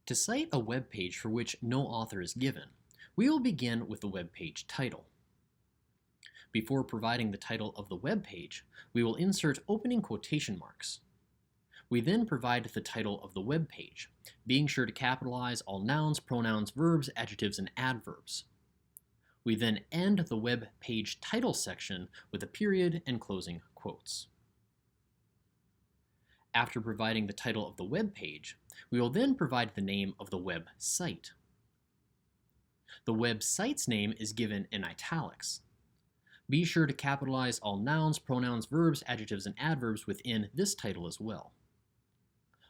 To cite a web page for which no author is given, we will begin with the web page title. Before providing the title of the web page, we will insert opening quotation marks. We then provide the title of the web page, being sure to capitalize all nouns, pronouns, verbs, adjectives, and adverbs. We then end the web page title section with a period and closing quotes. After providing the title of the web page, we will then provide the name of the web site. The web site's name is given in italics. Be sure to capitalize all nouns, pronouns, verbs, adjectives, and adverbs within this title as well.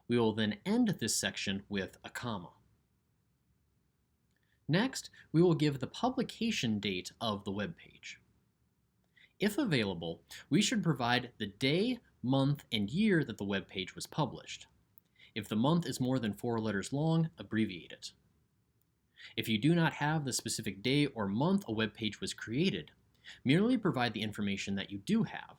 We will then end this section with a comma. Next, we will give the publication date of the web page. If available, we should provide the day, month, and year that the web page was published. If the month is more than 4 letters long, abbreviate it. If you do not have the specific day or month a web page was created, merely provide the information that you do have.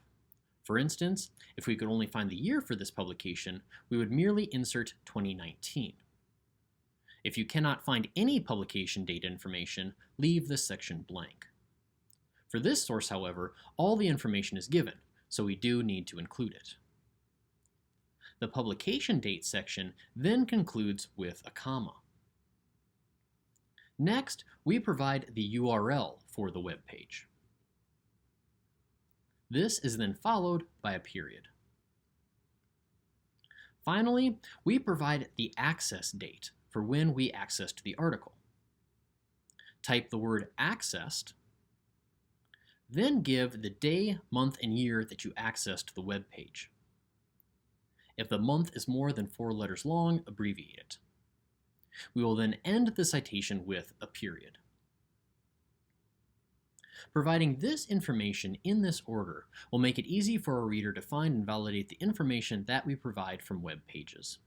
For instance, if we could only find the year for this publication, we would merely insert 2019. If you cannot find any publication date information, leave this section blank. For this source, however, all the information is given, so we do need to include it. The publication date section then concludes with a comma. Next, we provide the URL for the web page. This is then followed by a period. Finally, we provide the access date for when we accessed the article. Type the word accessed, then give the day, month, and year that you accessed the web page. If the month is more than 4 letters long, abbreviate it. We will then end the citation with a period. Providing this information in this order will make it easy for a reader to find and validate the information that we provide from web pages.